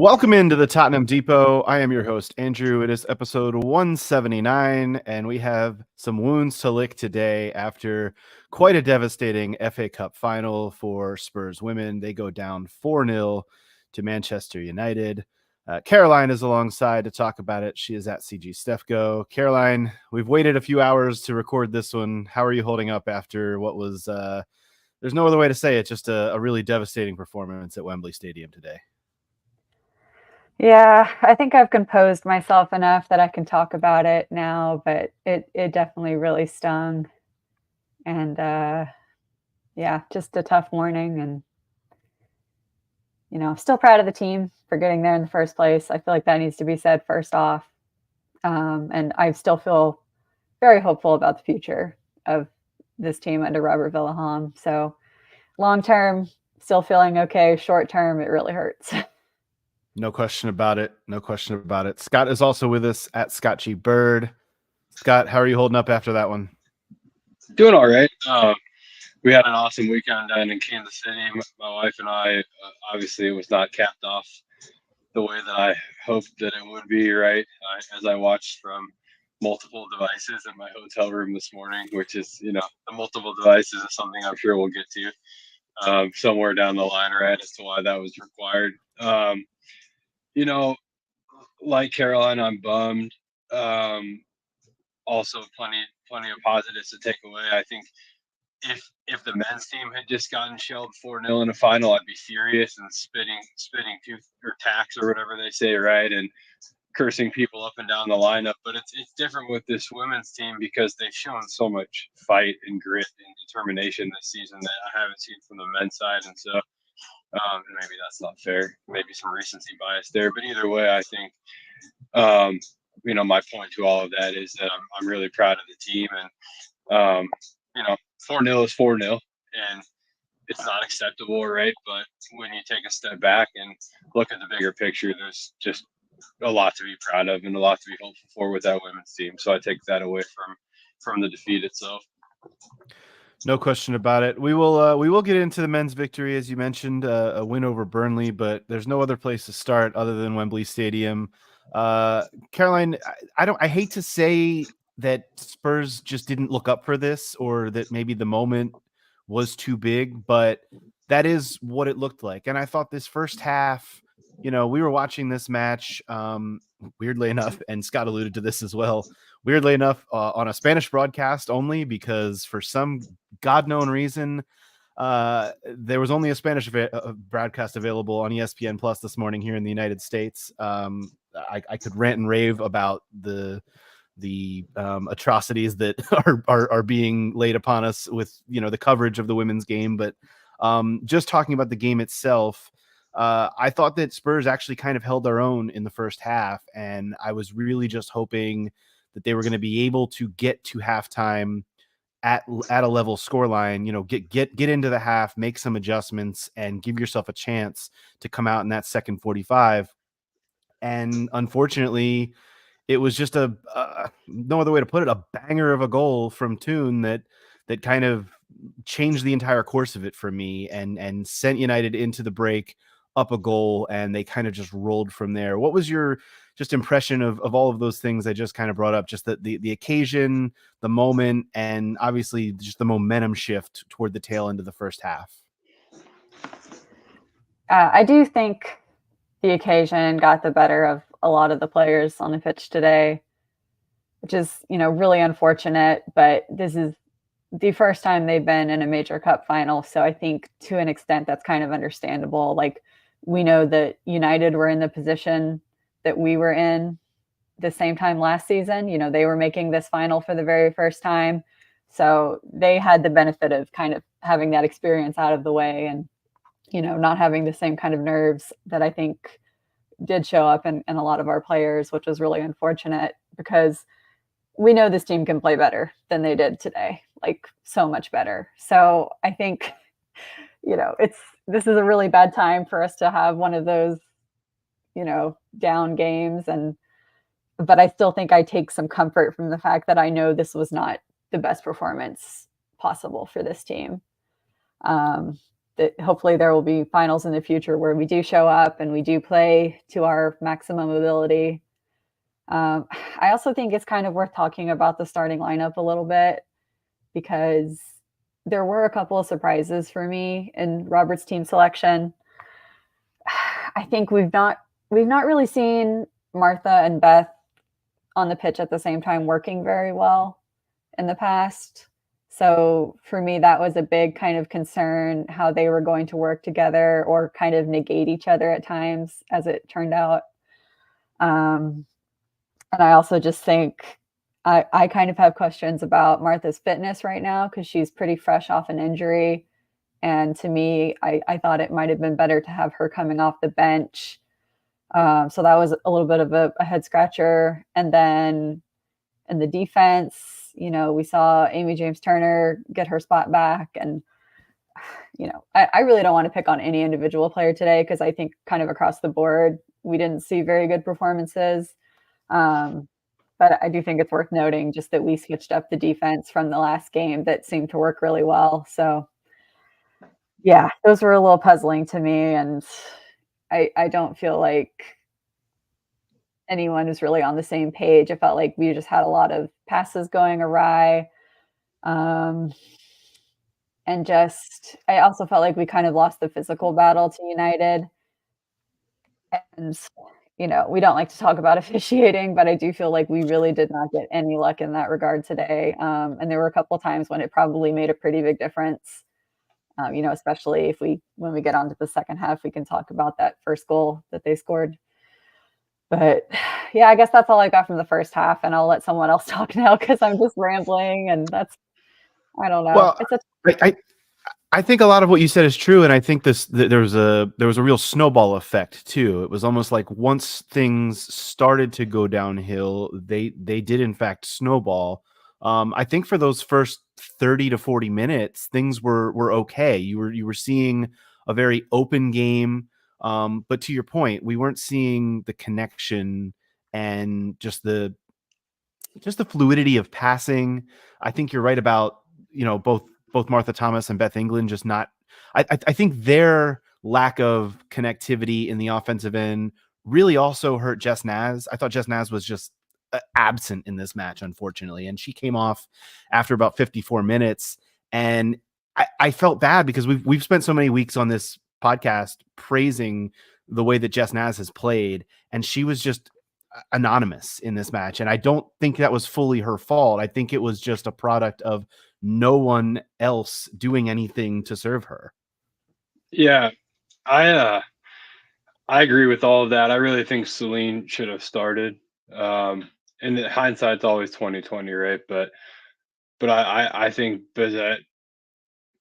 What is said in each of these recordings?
Welcome into the Tottenham Depot. I am your host, Andrew. It is episode 179, and we have some wounds to lick today after quite a devastating FA Cup final for Spurs women. They go down 4-0 to Manchester United. Caroline is alongside to talk about it. She is at CG Stefco. Caroline, we've waited a few hours to record this one. How are you holding up after what was, there's no other way to say it, just a really devastating performance at Wembley Stadium today? Yeah, I think I've composed myself enough that I can talk about it now, but it definitely really stung. And yeah, just a tough morning. And still proud of the team for getting there in the first place. I feel like that needs to be said first off. And I still feel very hopeful about the future of this team under Robert Villaham. So long term, still feeling okay. Short term, it really hurts. No question about it. No question about it. Scott is also with us at Scott G. Bird. Scott, how are you holding up after that one? Doing all right. We had an awesome weekend down in Kansas City. My wife and I, obviously, it was not capped off the way that I hoped that it would be, right? As I watched from multiple devices in my hotel room this morning, which is, the multiple devices is something I'm sure we'll get to somewhere down the line, right, as to why that was required. Like Caroline, I'm bummed. Also, plenty of positives to take away. I think if the men's team had just gotten shelled 4-0 in a final, I'd be furious and spitting tooth or tacks or whatever they say, right, and cursing people up and down the lineup. But it's different with this women's team because they've shown so much fight and grit and determination this season that I haven't seen from the men's side, and so maybe that's not fair. Maybe some recency bias there, but either way, I think my point to all of that is that I'm really proud of the team, and 4-0 is 4-0, and it's not acceptable, right? But when you take a step back and look at the bigger picture, there's just a lot to be proud of and a lot to be hopeful for with that women's team. So I take that away from the defeat itself. No question about it. We will get into the men's victory, as you mentioned, a win over Burnley, but there's no other place to start other than Wembley Stadium. Caroline, I hate to say that Spurs just didn't look up for this, or that maybe the moment was too big, but that is what it looked like. And I thought this first half, we were watching this match, weirdly enough, and Scott alluded to this as well, weirdly enough, on a Spanish broadcast only, because for some God-known reason, there was only a Spanish broadcast available on ESPN Plus this morning here in the United States. I could rant and rave about the atrocities that are being laid upon us with the coverage of the women's game, but just talking about the game itself, I thought that Spurs actually kind of held their own in the first half, and I was really just hoping that they were going to be able to get to halftime at a level scoreline, get into the half, make some adjustments, and give yourself a chance to come out in that second 45. And unfortunately, it was just no other way to put it, a banger of a goal from Toon that kind of changed the entire course of it for me and sent United into the break up a goal, and they kind of just rolled from there. What was your just impression of all of those things I just kind of brought up, just the occasion, the moment, and obviously just the momentum shift toward the tail end of the first half? I do think the occasion got the better of a lot of the players on the pitch today, which is, really unfortunate, but this is the first time they've been in a major cup final. So I think to an extent that's kind of understandable. Like, we know that United were in the position that we were in the same time last season. They were making this final for the very first time. So they had the benefit of kind of having that experience out of the way and, not having the same kind of nerves that I think did show up in a lot of our players, which was really unfortunate because we know this team can play better than they did today, like so much better. So I think, this is a really bad time for us to have one of those, down games. But I still think I take some comfort from the fact that I know this was not the best performance possible for this team. that hopefully there will be finals in the future where we do show up and we do play to our maximum ability. I also think it's kind of worth talking about the starting lineup a little bit because there were a couple of surprises for me in Robert's team selection. I think we've not really seen Martha and Beth on the pitch at the same time working very well in the past. So for me, that was a big kind of concern how they were going to work together or kind of negate each other at times, as it turned out. And I also just think I kind of have questions about Martha's fitness right now because she's pretty fresh off an injury. And to me, I thought it might have been better to have her coming off the bench. So that was a little bit of a head scratcher. And then in the defense, we saw Amy James Turner get her spot back. And, I really don't want to pick on any individual player today because I think kind of across the board, we didn't see very good performances. But I do think it's worth noting just that we switched up the defense from the last game that seemed to work really well. So, yeah, those were a little puzzling to me. And I don't feel like anyone was really on the same page. It felt like we just had a lot of passes going awry. And I also felt like we kind of lost the physical battle to United. And, we don't like to talk about officiating, but I do feel like we really did not get any luck in that regard today. And there were a couple of times when it probably made a pretty big difference. Especially when we get onto the second half, we can talk about that first goal that they scored. But yeah, I guess that's all I got from the first half, and I'll let someone else talk now because I'm just rambling, and I don't know. Well, I think a lot of what you said is true, and I think there was a real snowball effect too. It was almost like once things started to go downhill, they did in fact snowball. I think for those first 30 to 40 minutes, things were okay. You were seeing a very open game, but to your point, we weren't seeing the connection and just the fluidity of passing. I think you're right about both Martha Thomas and Beth England just not. I think their lack of connectivity in the offensive end really also hurt Jess Naz. I thought Jess Naz was just absent in this match, unfortunately, and she came off after about 54 minutes, and I felt bad because we've spent so many weeks on this podcast praising the way that Jess Naz has played, and she was just anonymous in this match, and I don't think that was fully her fault. I think it was just a product of no one else doing anything to serve her. Yeah, I agree with all of that. I really think Celine should have started. And hindsight's always 2020, right? But I think Bizet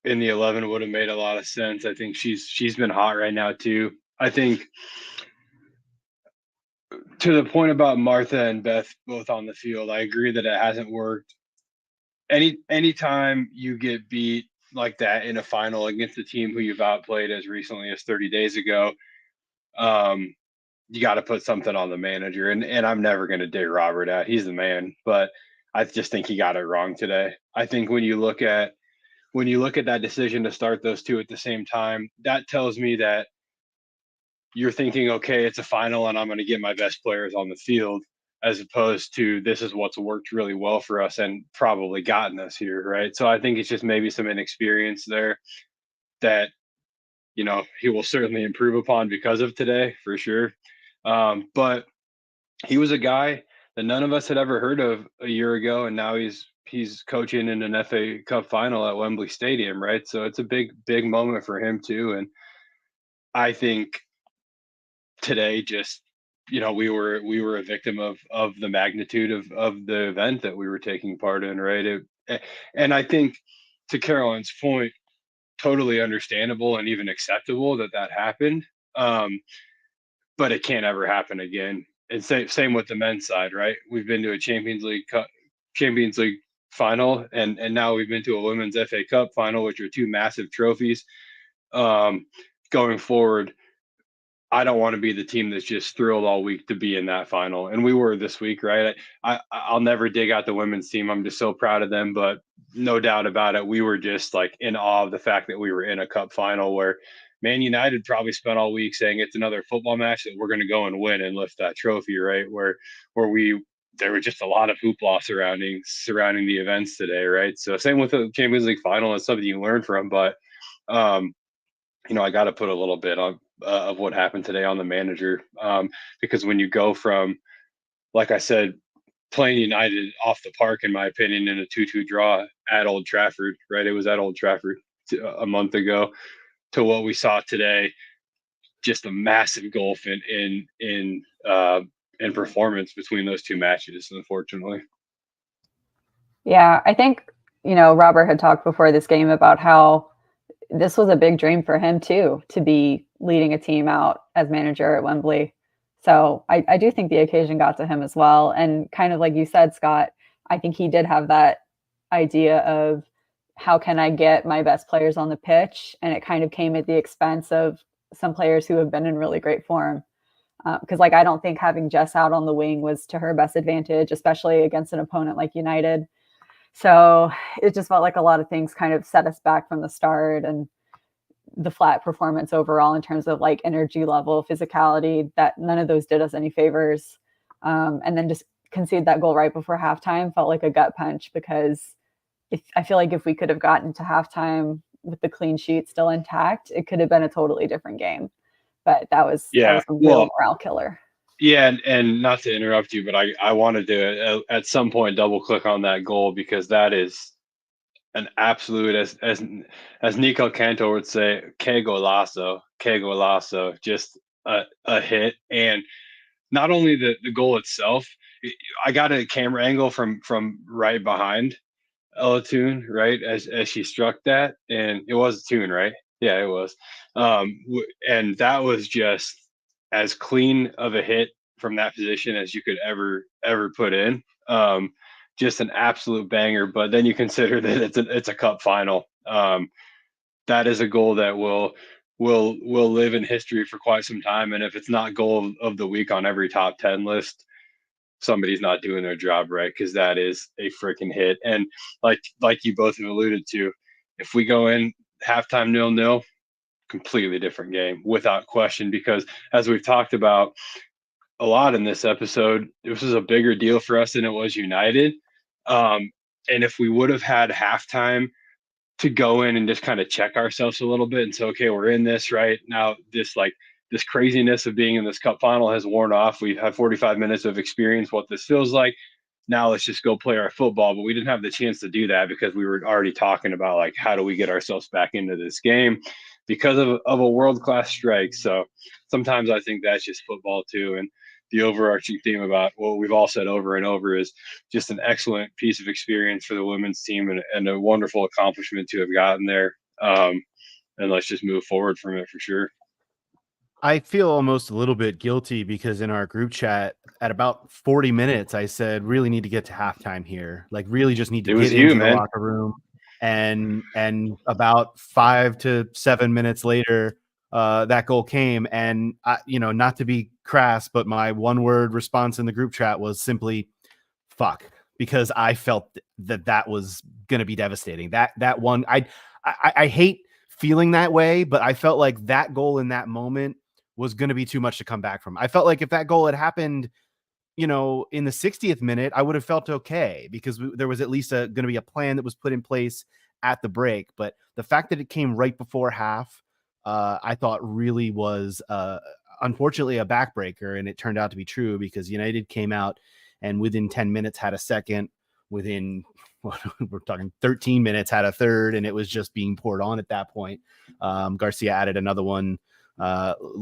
in the 11 would have made a lot of sense. I think she's been hot right now too. I think to the point about Martha and Beth both on the field, I agree that it hasn't worked. Anytime you get beat like that in a final against a team who you've outplayed as recently as 30 days ago, you got to put something on the manager. And I'm never going to dig Robert out. He's the man, but I just think he got it wrong today. I think when you look at that decision to start those two at the same time, that tells me that you're thinking, okay, it's a final and I'm going to get my best players on the field, as opposed to this is what's worked really well for us and probably gotten us here, right? So I think it's just maybe some inexperience there that, he will certainly improve upon because of today, for sure. But he was a guy that none of us had ever heard of a year ago, and now he's coaching in an FA Cup final at Wembley Stadium, right? So it's a big moment for him too. And I think today just we were a victim of the magnitude of the event that we were taking part in, right? And I think, to Caroline's point, totally understandable and even acceptable that happened, but it can't ever happen again. And same with the men's side, right? We've been to a Champions League final, and now we've been to a Women's FA Cup final, which are two massive trophies. Going forward, I don't want to be the team that's just thrilled all week to be in that final. And we were this week, right? I'll never dig out the women's team. I'm just so proud of them. But no doubt about it. We were just like in awe of the fact that we were in a cup final where Man United probably spent all week saying it's another football match that we're going to go and win and lift that trophy, right? Where we there was just a lot of hoopla surrounding the events today, right? So same with the Champions League final, it's something you learn from, but I got to put a little bit on of what happened today on the manager, because when you go from, like I said, playing United off the park, in my opinion, in a 2-2 draw at Old Trafford, right? It was at Old Trafford a month ago, to what we saw today, just a massive gulf in performance between those two matches, unfortunately. Yeah, I think, Robert had talked before this game about how this was a big dream for him too, to be leading a team out as manager at Wembley. So I do think the occasion got to him as well. And kind of like you said, Scott, I think he did have that idea of how can I get my best players on the pitch? And it kind of came at the expense of some players who have been in really great form. Because I don't think having Jess out on the wing was to her best advantage, especially against an opponent like United. So it just felt like a lot of things kind of set us back from the start, and the flat performance overall in terms of energy level, physicality, that none of those did us any favors. And then just concede that goal right before halftime felt like a gut punch, because I feel like if we could have gotten to halftime with the clean sheet still intact, it could have been a totally different game. But that was a real morale killer. Yeah, and not to interrupt you, but I wanted to at some point double click on that goal, because that is an absolute, as Nico Cantor would say, que golazo, just a hit. And not only the goal itself, I got a camera angle from right behind Ella Toon, right, as she struck that, and it was Toon, right? Yeah, it was. And that was just as clean of a hit from that position as you could ever put in. Just an absolute banger. But then you consider that it's a cup final. That is a goal that will live in history for quite some time. And if it's not goal of the week on every top 10 list, somebody's not doing their job right, because that is a freaking hit. And like you both have alluded to, if we go in halftime 0-0, completely different game without question, because as we've talked about a lot in this episode, this was a bigger deal for us than it was United. And if we would have had halftime to go in and just kind of check ourselves a little bit and say, okay, we're in this right now, this craziness of being in this cup final has worn off. We've had 45 minutes of experience what this feels like. Now let's just go play our football. But we didn't have the chance to do that, because we were already talking about how do we get ourselves back into this game because of a world-class strike. So sometimes I think that's just football too. And the overarching theme about what we've all said over and over is just an excellent piece of experience for the women's team, and a wonderful accomplishment to have gotten there. And let's just move forward from it for sure. I feel almost a little bit guilty, because in our group chat at about 40 minutes, I said, really need to get to halftime here. Really just need to get into the locker room. And about 5 to 7 minutes later, that goal came. And, not to be crass, but my one word response in the group chat was simply fuck, because I felt that was going to be devastating. That one, I hate feeling that way, but I felt like that goal in that moment was going to be too much to come back from. I felt like if that goal had happened, in the 60th minute, I would have felt okay, because there was at least going to be a plan that was put in place at the break. But the fact that it came right before half, I thought really was unfortunately a backbreaker, and it turned out to be true, because United came out and within 10 minutes had a second, within we're talking 13 minutes had a third, and it was just being poured on at that point. Garcia added another one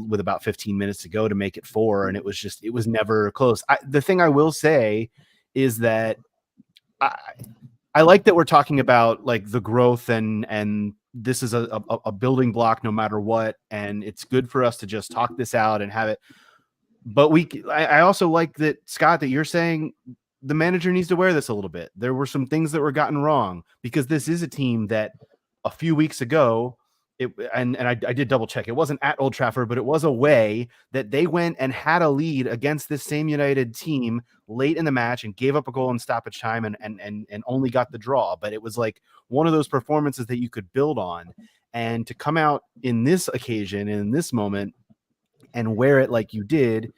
with about 15 minutes to go to make it 4. And it was never close. The thing I will say is that I like that we're talking about the growth, and this is a building block no matter what. And it's good for us to just talk this out and have it. But I also like that, Scott, that you're saying the manager needs to wear this a little bit. There were some things that were gotten wrong, because this is a team that a few weeks ago, I did double check. It wasn't at Old Trafford, but it was away that they went and had a lead against this same United team late in the match and gave up a goal in stoppage time and only got the draw. But it was like one of those performances that you could build on. And to come out in this occasion, in this moment, and wear it like you did,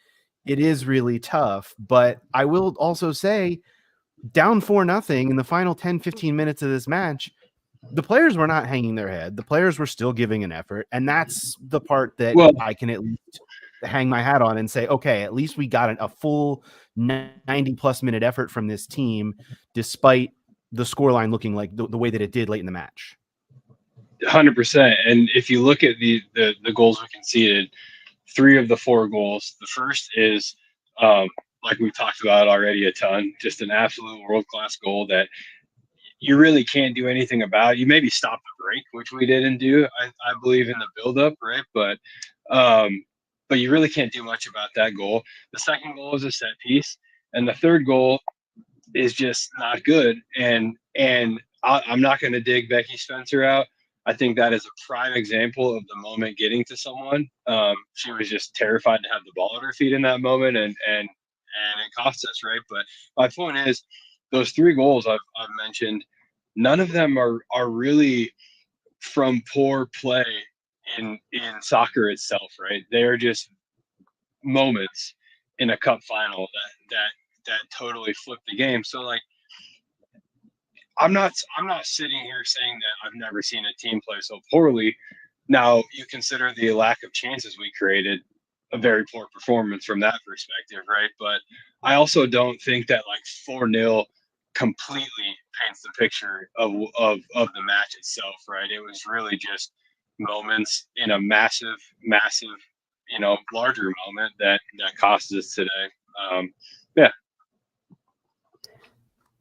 it is really tough. But I will also say, down 4-0 in the final 10-15 minutes of this match, the players were not hanging their head. The players were still giving an effort. And that's the part that I can at least hang my hat on and say, okay, at least we got a full 90-plus minute effort from this team, despite the scoreline looking like the way that it did late in the match. 100%. And if you look at the goals we conceded, 3 of the 4 goals, the first is, like we talked about already a ton, just an absolute world-class goal that you really can't do anything about. You maybe stop the break, which we didn't do, I believe, in the build-up, right? But you really can't do much about that goal. The second goal is a set piece, and the third goal is just not good. And I'm not going to dig Becky Spencer out. I think that is a prime example of the moment getting to someone. She was just terrified to have the ball at her feet in that moment, and it cost us, right? But my point is, those 3 goals I've mentioned, none of them are really from poor play in soccer itself, right? They're just moments in a cup final that totally flipped the game. So like, I'm not sitting here saying that I've never seen a team play so poorly. Now, you consider the lack of chances we created a very poor performance from that perspective, right? But I also don't think that like 4-0 completely paints the picture of the match itself, right? It was really just moments in a massive, larger moment that cost us today.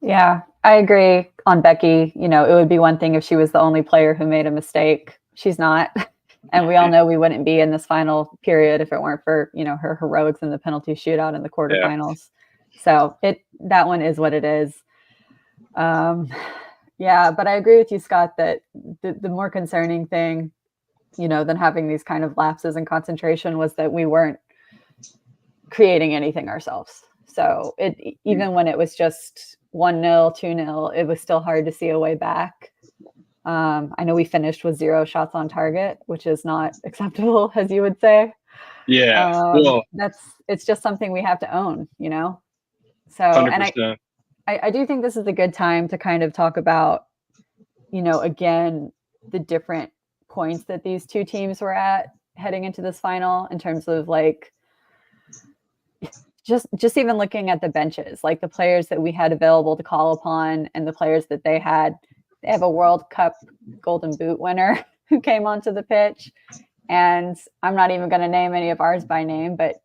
Yeah, I agree on Becky. It would be one thing if she was the only player who made a mistake. She's not. And we all know we wouldn't be in this final period if it weren't for, her heroics in the penalty shootout in the quarterfinals. Yeah. So that one is what it is. Yeah, but I agree with you, Scott, that the more concerning thing, than having these kind of lapses in concentration was that we weren't creating anything ourselves. So even when it was just 1-0, 2-0, it was still hard to see a way back. I know we finished with 0 shots on target, which is not acceptable, as you would say. Yeah, it's just something we have to own, So, 100%. And I do think this is a good time to kind of talk about, again, the different points that these 2 teams were at heading into this final in terms of like, just even looking at the benches, like the players that we had available to call upon and the players that they had. They have a World Cup Golden Boot winner who came onto the pitch, and I'm not even going to name any of ours by name, but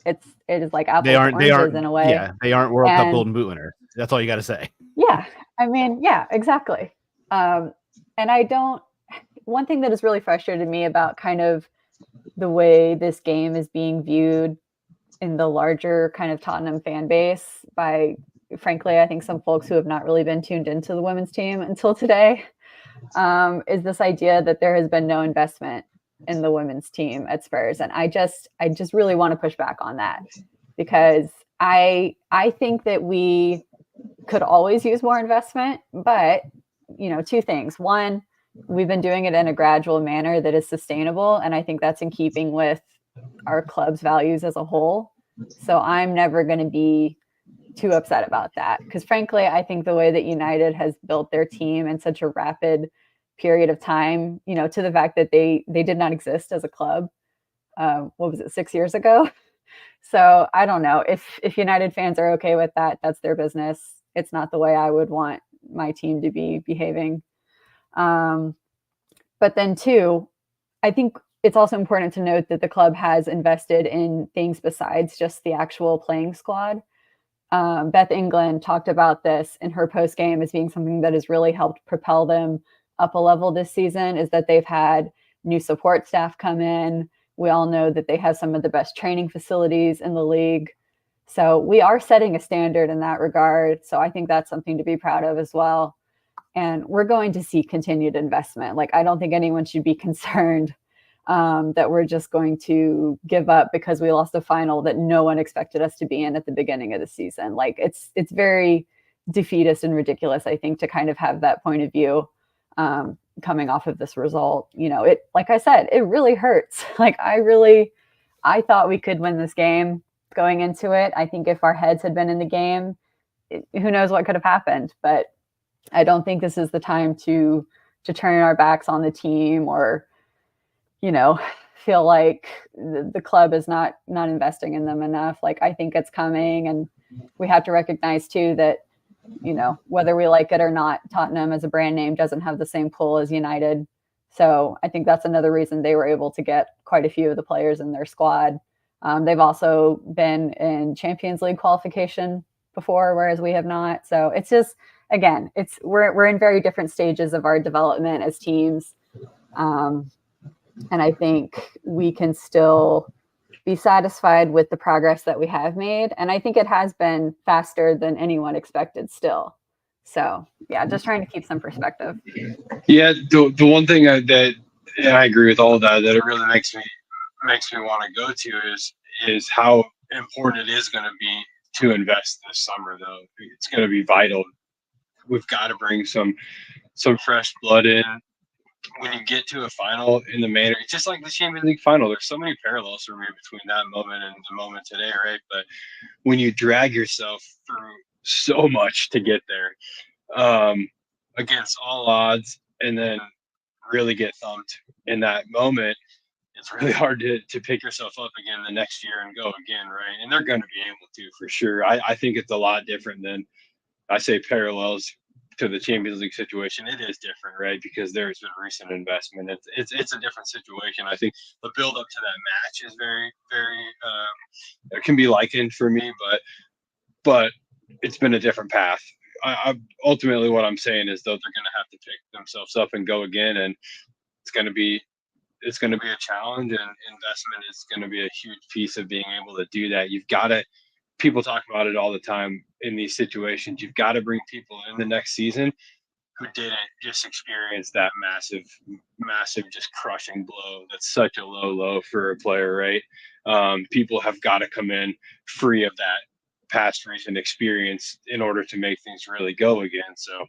it is like apples to oranges in a way. Yeah, they aren't World Cup Golden Boot winners. That's all you got to say. Yeah, I mean, yeah, exactly. And one thing that has really frustrated me about kind of the way this game is being viewed in the larger kind of Tottenham fan base by, frankly, I think some folks who have not really been tuned into the women's team until today, is this idea that there has been no investment in the women's team at Spurs. And I just really want to push back on that, because I think that we could always use more investment, but 2 things. One, we've been doing it in a gradual manner that is sustainable. And I think that's in keeping with our club's values as a whole. So I'm never going to be too upset about that, because frankly, I think the way that United has built their team in such a rapid period of time, to the fact that they did not exist as a club, 6 years ago? So I don't know if United fans are okay with that. That's their business. It's not the way I would want my team to be behaving. But then 2, I think it's also important to note that the club has invested in things besides just the actual playing squad. Beth England talked about this in her post game as being something that has really helped propel them up a level this season, is that they've had new support staff come in. We all know that they have some of the best training facilities in the league. So we are setting a standard in that regard. So I think that's something to be proud of as well. and we're going to see continued investment. Like, I don't think anyone should be concerned that we're just going to give up because we lost a final that no one expected us to be in at the beginning of the season. Like, it's very defeatist and ridiculous, I think, to kind of have that point of view coming off of this result. You know, it, like I said, it really hurts. Like, I thought we could win this game going into it. I think if our heads had been in the game, who knows what could have happened. But I don't think this is the time to turn our backs on the team, or, you know, feel like the club is not investing in them enough. Like, I think it's coming, and we have to recognize too that, you know, whether we like it or not, Tottenham as a brand name doesn't have the same pull as United. So I think that's another reason they were able to get quite a few of the players in their squad. They've also been in Champions League qualification before, whereas we have not. So it's just, again, we're in very different stages of our development as teams. And I think we can still be satisfied with the progress that we have made. And I think it has been faster than anyone expected still. So yeah, just trying to keep some perspective. Yeah, the one thing that, and I agree with all of that, that it really makes me want to go to is how important it is going to be to invest this summer. Though it's going to be vital. We've got to bring some fresh blood in. When you get to a final in the manner, it's just like the Champions League final. There's so many parallels for me between that moment and the moment today, right? But when you drag yourself through so much to get there, against all odds, and then really get thumped in that moment, it's really hard to pick yourself up again the next year and go again, right? And they're going to be able to, for sure. I think it's a lot different than, I say, parallels to the Champions League situation. It is different, right? Because there's been recent investment. It's a different situation. I think the build up to that match is very, very, it can be likened for me, but it's been a different path. I ultimately, what I'm saying is, though, they're going to have to pick themselves up and go again, and it's going to be a challenge, and investment is going to be a huge piece of being able to do that. You've got to, people talk about it all the time in these situations, you've got to bring people in the next season who didn't just experience that massive, just crushing blow. That's such a low for a player, right? People have got to come in free of that past recent experience in order to make things really go again. So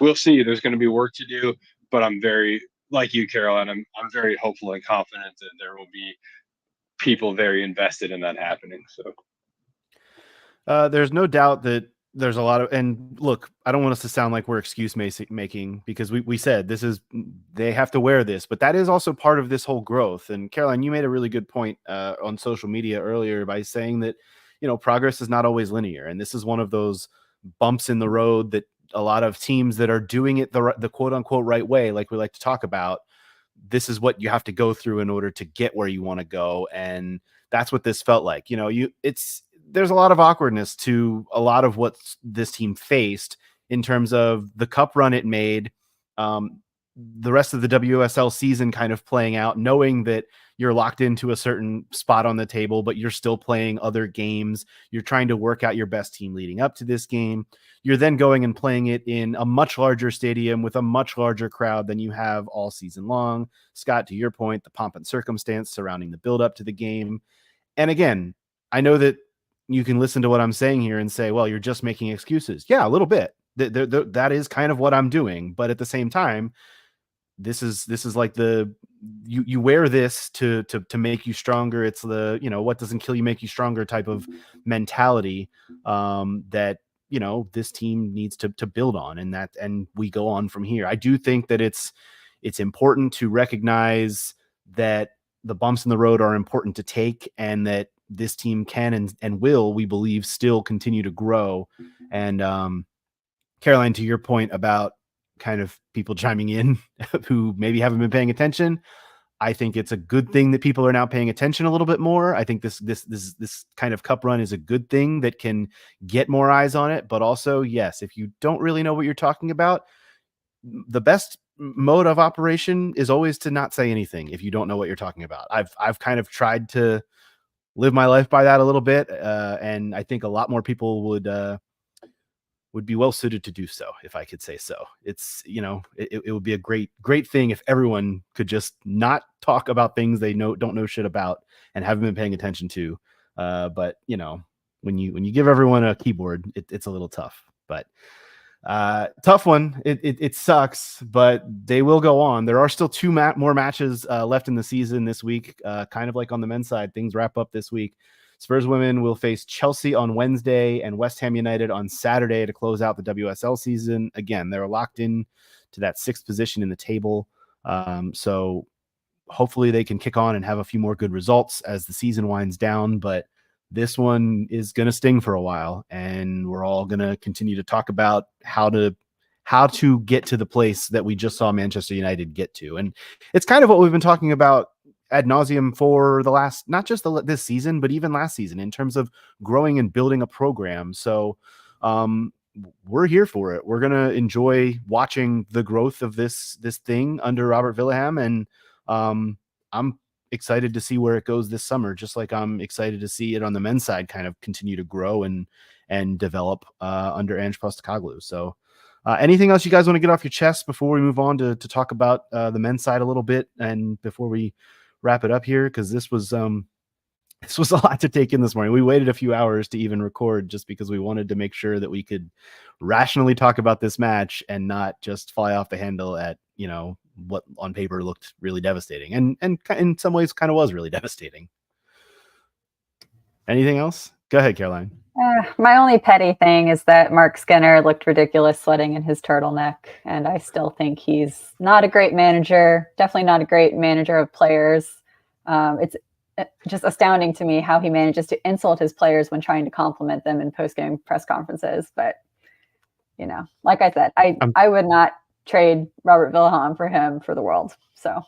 we'll see. There's going to be work to do, but I'm very, like you, Caroline, I'm very hopeful and confident that there will be people very invested in that happening. So there's no doubt that there's a lot of, and look, I don't want us to sound like we're excuse making, because we said this is, they have to wear this, but that is also part of this whole growth. And Caroline, you made a really good point on social media earlier by saying that, you know, progress is not always linear. And this is one of those bumps in the road that a lot of teams that are doing it the quote unquote right way, like we like to talk about, this is what you have to go through in order to get where you want to go. And that's what this felt like. You know, there's a lot of awkwardness to a lot of what this team faced in terms of the cup run it made, the rest of the WSL season kind of playing out, knowing that you're locked into a certain spot on the table, but you're still playing other games. You're trying to work out your best team leading up to this game. You're then going and playing it in a much larger stadium with a much larger crowd than you have all season long. Scott, to your point, the pomp and circumstance surrounding the build up to the game. And again, I know that you can listen to what I'm saying here and say, well, you're just making excuses. Yeah, a little bit. That is kind of what I'm doing. But at the same time, this is like you wear this to make you stronger. It's the, you know, what doesn't kill you make you stronger type of mentality that, you know, this team needs to build on, and we go on from here. I do think that it's important to recognize that the bumps in the road are important to take, and that this team can and will, we believe, still continue to grow. And Caroline, to your point about kind of people chiming in who maybe haven't been paying attention, I think it's a good thing that people are now paying attention a little bit more. I think this kind of cup run is a good thing that can get more eyes on it. But also, yes, if you don't really know what you're talking about, the best mode of operation is always to not say anything if you don't know what you're talking about. I've kind of tried to live my life by that a little bit, and I think a lot more people would would be well suited to do so, if I could say so. It's, it would be a great thing if everyone could just not talk about things they don't know shit about and haven't been paying attention to. But when you give everyone a keyboard, it's a little tough. But tough one. It sucks, but they will go on. There are still two more matches left in the season this week. Kind of like on the men's side, things wrap up this week. Spurs women will face Chelsea on Wednesday and West Ham United on Saturday to close out the WSL season. Again, they're locked in to that 6th position in the table. So hopefully they can kick on and have a few more good results as the season winds down. But this one is going to sting for a while, and we're all going to continue to talk about how to get to the place that we just saw Manchester United get to. And it's kind of what we've been talking about ad nauseum for the last, not just this season, but even last season, in terms of growing and building a program. So we're here for it. We're going to enjoy watching the growth of this thing under Robert Villahamn. And I'm excited to see where it goes this summer, just like I'm excited to see it on the men's side kind of continue to grow and develop under Ange Postecoglou. So anything else you guys want to get off your chest before we move on to talk about the men's side a little bit, and before we wrap it up here? Because this was a lot to take in this morning. We waited a few hours to even record just because we wanted to make sure that we could rationally talk about this match and not just fly off the handle at what on paper looked really devastating, and in some ways kind of was really devastating. Anything else? Go ahead, Caroline. My only petty thing is that Mark Skinner looked ridiculous sweating in his turtleneck, and I still think he's not a great manager, definitely not a great manager of players. It's just astounding to me how he manages to insult his players when trying to compliment them in post-game press conferences. But, like I said, I would not trade Robert Villahamn for him for the world. So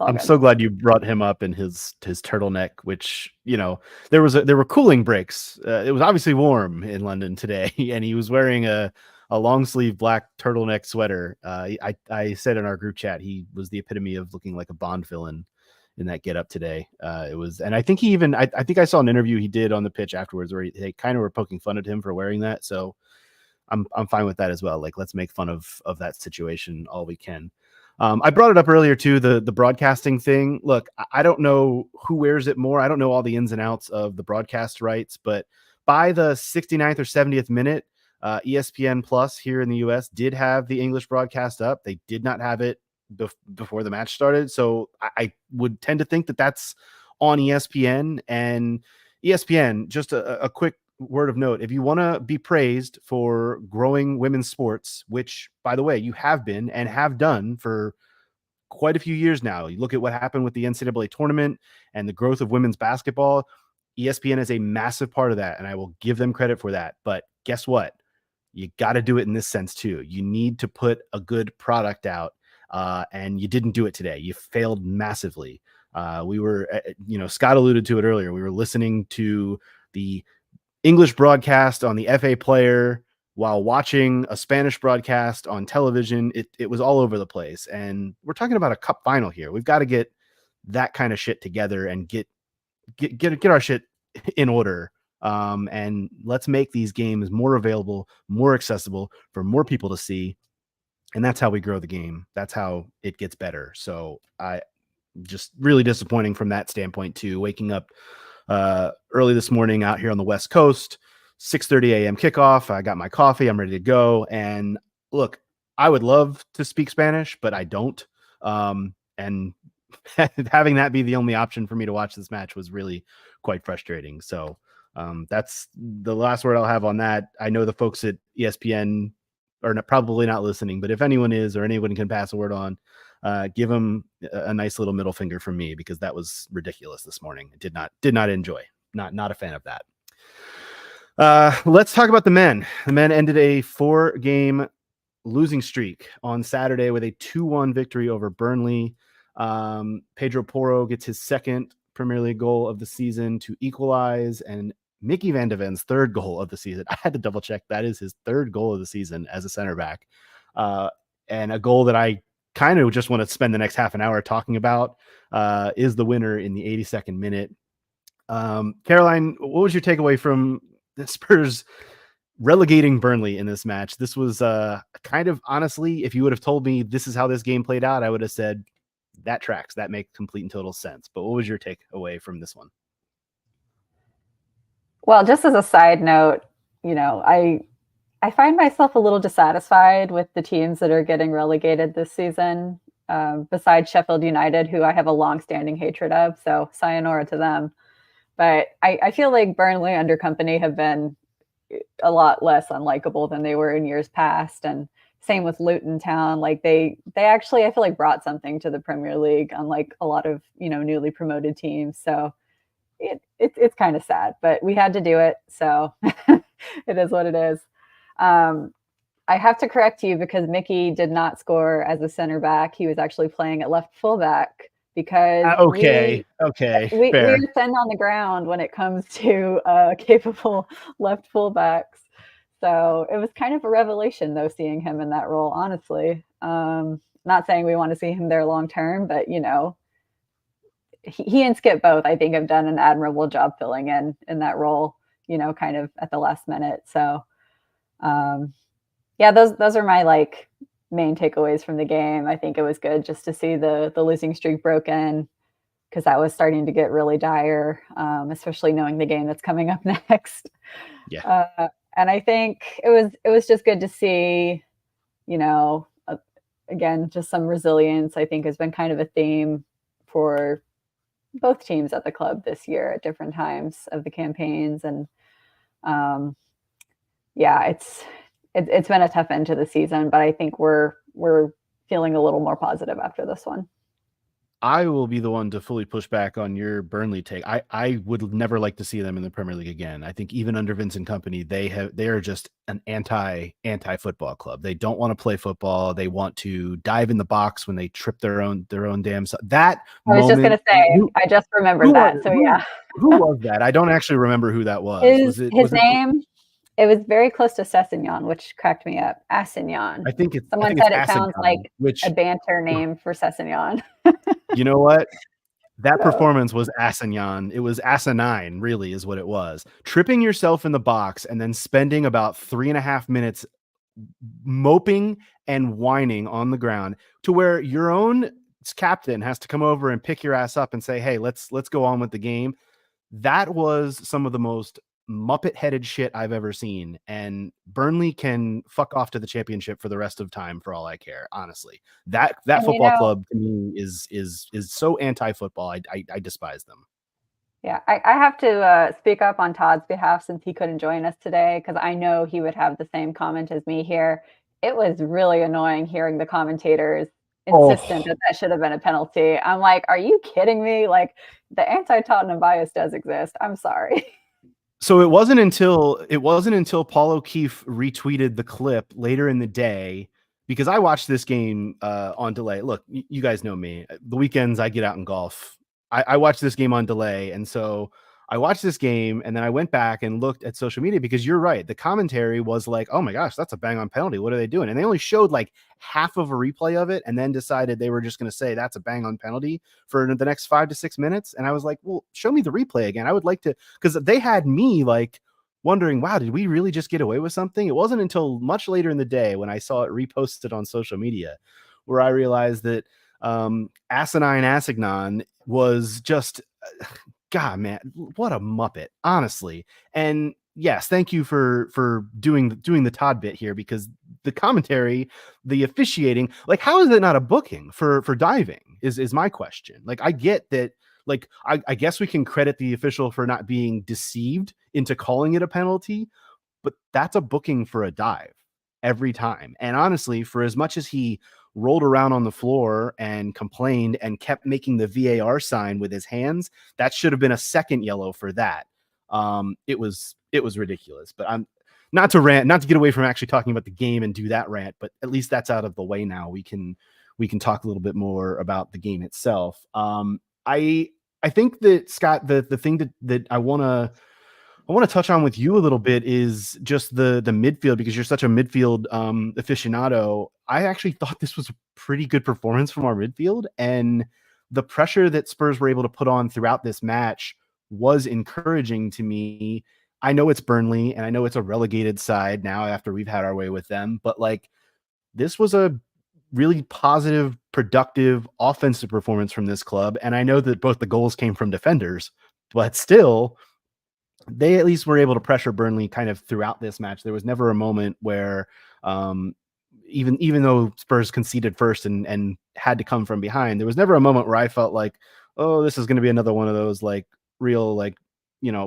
I'm so glad you brought him up in his turtleneck, which, there were cooling breaks. It was obviously warm in London today, and he was wearing a long sleeve black turtleneck sweater. I said in our group chat, he was the epitome of looking like a Bond villain in that get up today. And I think he even, I think I saw an interview he did on the pitch afterwards where they kind of were poking fun at him for wearing that. So I'm fine with that as well. Like, let's make fun of that situation all we can. I brought it up earlier too, the broadcasting thing. Look, I don't know who wears it more. I don't know all the ins and outs of the broadcast rights, but by the 69th or 70th minute, ESPN Plus here in the US did have the English broadcast up. They did not have it before the match started. So I would tend to think that that's on ESPN. And ESPN, just a quick word of note, if you want to be praised for growing women's sports, which, by the way, you have been and have done for quite a few years now, you look at what happened with the NCAA tournament and the growth of women's basketball. ESPN is a massive part of that, and I will give them credit for that. But guess what? You got to do it in this sense too. You need to put a good product out, and you didn't do it today. You failed massively. We were, Scott alluded to it earlier. We were listening to the English broadcast on the FA Player while watching a Spanish broadcast on television. It was all over the place. And we're talking about a cup final here. We've got to get that kind of shit together and get our shit in order. And let's make these games more available, more accessible for more people to see. And that's how we grow the game. That's how it gets better. So I just really disappointing from that standpoint too, waking up early this morning out here on the West Coast, 6:30 a.m. kickoff. I got my coffee. I'm ready to go. And look, I would love to speak Spanish, but I don't. And having that be the only option for me to watch this match was really quite frustrating. So that's the last word I'll have on that. I know the folks at ESPN are probably not listening, but if anyone is, or anyone can pass a word on, give them a nice little middle finger from me, because that was ridiculous this morning. Did not enjoy. Not a fan of that. Let's talk about the men. The men ended a 4-game losing streak on Saturday with a 2-1 victory over Burnley. Pedro Porro gets his second Premier League goal of the season to equalize, and Mickey Van de Ven's third goal of the season. I had to double check. That is his third goal of the season as a center back. And a goal that I kind of just want to spend the next half an hour talking about is the winner in the 82nd minute. Caroline, what was your takeaway from the Spurs relegating Burnley in this match. This was kind of, honestly, if you would have told me this is how this game played out, I would have said that tracks. That makes complete and total sense. But what was your takeaway from this one? Well, just as a side note, I find myself a little dissatisfied with the teams that are getting relegated this season, besides Sheffield United, who I have a long-standing hatred of. So sayonara to them. But I feel like Burnley under Company have been a lot less unlikable than they were in years past. And same with Luton Town. Like they actually, I feel like, brought something to the Premier League, unlike a lot of, newly promoted teams. So it's kind of sad, but we had to do it. So it is what it is. I have to correct you because Mickey did not score as a center back. He was actually playing at left fullback because okay, we are thin on the ground when it comes to capable left fullbacks. So it was kind of a revelation, though, seeing him in that role, honestly. Not saying we want to see him there long term, but, he and Skip both, I think, have done an admirable job filling in that role, kind of at the last minute. So, those are my main takeaways from the game. I think it was good just to see the losing streak broken, because that was starting to get really dire, especially knowing the game that's coming up next. Yeah. And I think it was just good to see, again, just some resilience. I think has been kind of a theme for both teams at the club this year at different times of the campaigns. And it's been a tough end to the season, but I think we're feeling a little more positive after this one. I will be the one to fully push back on your Burnley take. I would never like to see them in the Premier League again. I think even under Vincent Kompany, they are just an anti football club. They don't want to play football. They want to dive in the box when they trip their own damn self. That I was just gonna say, I just remembered that. Who was that? I don't actually remember who that was. His name? It was very close to Sessegnon, which cracked me up. Assignon. Someone said it sounds like a banter name for Sessegnon. You know what? That performance was asinine. It was asinine, really, is what it was. Tripping yourself in the box and then spending about 3.5 minutes moping and whining on the ground to where your own captain has to come over and pick your ass up and say, hey, let's go on with the game. That was some of the most Muppet-headed shit I've ever seen, and Burnley can fuck off to the Championship for the rest of time for all I care. Honestly, that football club to me is so anti-football. I despise them. Yeah, I have to speak up on Todd's behalf since he couldn't join us today, because I know he would have the same comment as me here. It was really annoying hearing the commentators insistent that should have been a penalty. I'm like, are you kidding me? Like, the anti-Tottenham bias does exist. I'm sorry. So it wasn't until Paul O'Keefe retweeted the clip later in the day, because I watched this game on delay. Look, you guys know me. The weekends I get out and golf. I watched this game on delay, and so I watched this game, and then I went back and looked at social media, because you're right. The commentary was like, oh my gosh, that's a bang on penalty. What are they doing? And they only showed like half of a replay of it, and then decided they were just going to say that's a bang on penalty for the next 5 to 6 minutes. And I was like, well, show me the replay again. I would like to, because they had me like wondering, wow, did we really just get away with something? It wasn't until much later in the day when I saw it reposted on social media where I realized that asinine Assignon was just... God, man, what a Muppet, honestly. And yes, thank you for doing the Todd bit here, because the commentary, the officiating, like, how is it not a booking for diving is my question. Like, I get that, like, I guess we can credit the official for not being deceived into calling it a penalty, but that's a booking for a dive every time. And honestly, for as much as he rolled around on the floor and complained and kept making the VAR sign with his hands, that should have been a second yellow for that. It was ridiculous. But I'm not to rant, not to get away from actually talking about the game and do that rant, but at least that's out of the way now. We can talk a little bit more about the game itself. I think that, Scott, the thing that I want to touch on with you a little bit is just the midfield, because you're such a midfield aficionado. I actually thought this was a pretty good performance from our midfield, and the pressure that Spurs were able to put on throughout this match was encouraging to me. I know it's Burnley and I know it's a relegated side now after we've had our way with them, but like this was a really positive, productive offensive performance from this club. And I know that both the goals came from defenders, but still, they at least were able to pressure Burnley kind of throughout this match. There was never a moment where, even though Spurs conceded first and had to come from behind, there was never a moment where I felt like, oh, this is going to be another one of those like real like,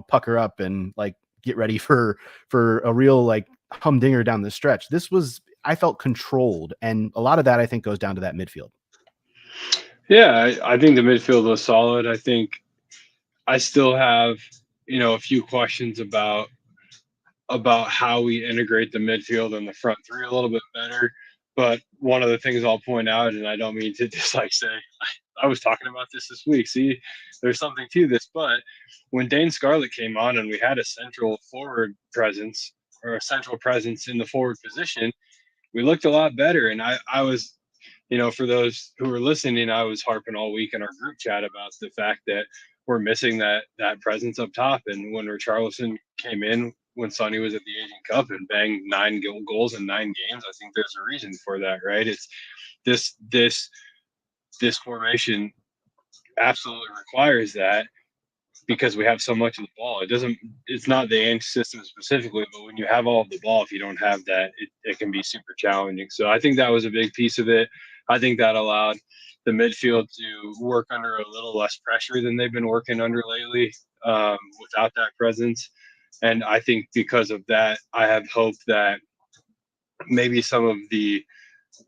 pucker up and like get ready for a real like humdinger down the stretch. This was, I felt controlled, and a lot of that I think goes down to that midfield. Yeah, I think the midfield was solid. I think I still have, a few questions about how we integrate the midfield and the front three a little bit better. But one of the things I'll point out, and I don't mean to just like say, I was talking about this week. See, there's something to this. But when Dane Scarlett came on and we had a central forward presence or a central presence in the forward position, we looked a lot better. And I was, for those who were listening, I was harping all week in our group chat about the fact that we're missing that presence up top. And when Richarlison came in, when Sonny was at the Asian Cup and banged 9 goals in 9 games, I think there's a reason for that, right? It's this formation absolutely requires that because we have so much of the ball. It's not the Ange system specifically, but when you have all of the ball, if you don't have that, it can be super challenging. So I think that was a big piece of it. I think that allowed the midfield to work under a little less pressure than they've been working under lately, without that presence. And I think because of that, I have hope that maybe some of the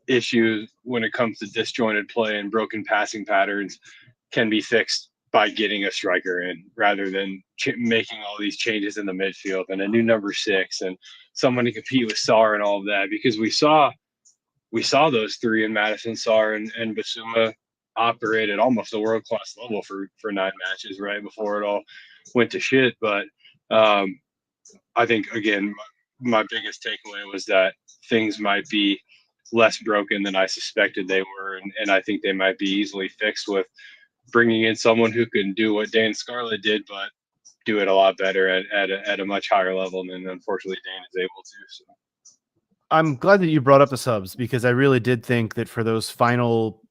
issues when it comes to disjointed play and broken passing patterns can be fixed by getting a striker in rather than making all these changes in the midfield and a new number 6 and someone to compete with Sarr and all of that, because we saw those three in Madison, Sarr and Bissouma operate at almost a world-class level for 9 matches right before it all went to shit. But I think, again, my biggest takeaway was that things might be less broken than I suspected they were. And I think they might be easily fixed with bringing in someone who can do what Dane Scarlett did, but do it a lot better at a much higher level than unfortunately Dane is able to. So. I'm glad that you brought up the subs, because I really did think that for those final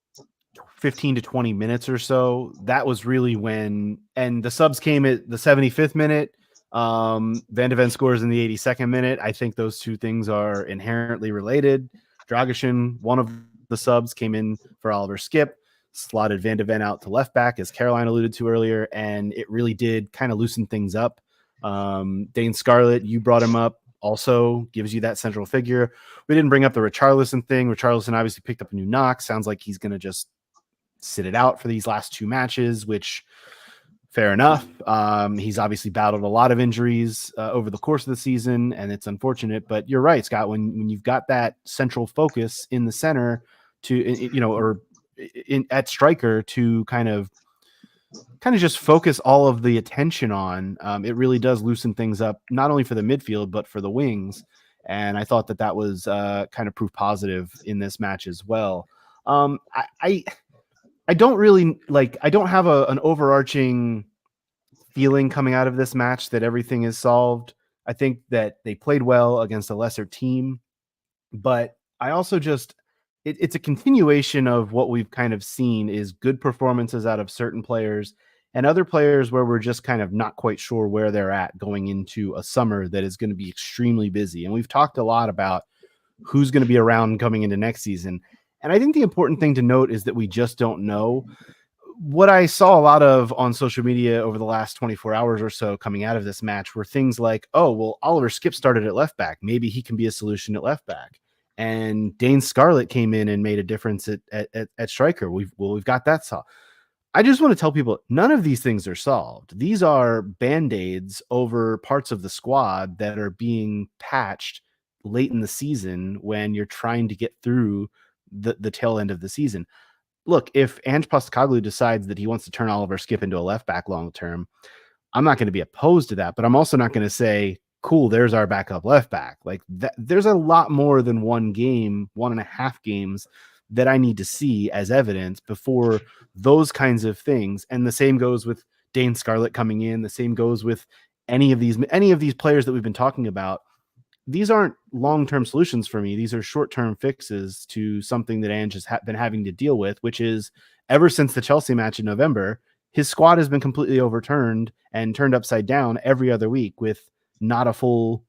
15 to 20 minutes or so, that was really when, and the subs came at the 75th minute. Van de Ven scores in the 82nd minute. I think those two things are inherently related. Dragusin, one of the subs, came in for Oliver Skipp, slotted Van de Ven out to left back, as Caroline alluded to earlier, and it really did kind of loosen things up. Dane Scarlett, you brought him up, also gives you that central figure. We didn't bring up the Richarlison thing. Richarlison obviously picked up a new knock. Sounds like he's going to just sit it out for these last 2 matches, which fair enough. He's obviously battled a lot of injuries over the course of the season, and it's unfortunate. But you're right, Scott. When you've got that central focus in the center at striker to kind of just focus all of the attention on, it really does loosen things up, not only for the midfield but for the wings. And I thought that was kind of proof positive in this match as well. I don't really I don't have an overarching feeling coming out of this match that everything is solved. I think that they played well against a lesser team, but I also it's a continuation of what we've kind of seen is good performances out of certain players and other players where we're just kind of not quite sure where they're at going into a summer that is going to be extremely busy. And we've talked a lot about who's going to be around coming into next season. And I think the important thing to note is that we just don't know. What I saw a lot of on social media over the last 24 hours or so coming out of this match were things like, oh, well, Oliver Skipp started at left back. Maybe he can be a solution at left back. And Dane Scarlett came in and made a difference at striker. We've got that solved. I just want to tell people none of these things are solved. These are Band-Aids over parts of the squad that are being patched late in the season when you're trying to get through the tail end of the season. Look, if Ange Postecoglou decides that he wants to turn Oliver Skipp into a left back long term, I'm not going to be opposed to that, but I'm also not going to say, cool, there's our backup left back. Like that, there's a lot more than 1.5 games that I need to see as evidence before those kinds of things. And the same goes with Dane Scarlett coming in. The same goes with any of these players that we've been talking about, these aren't long-term solutions for me. These are short-term fixes to something that Ange has been having to deal with, which is ever since the Chelsea match in November, his squad has been completely overturned and turned upside down every other week with not a full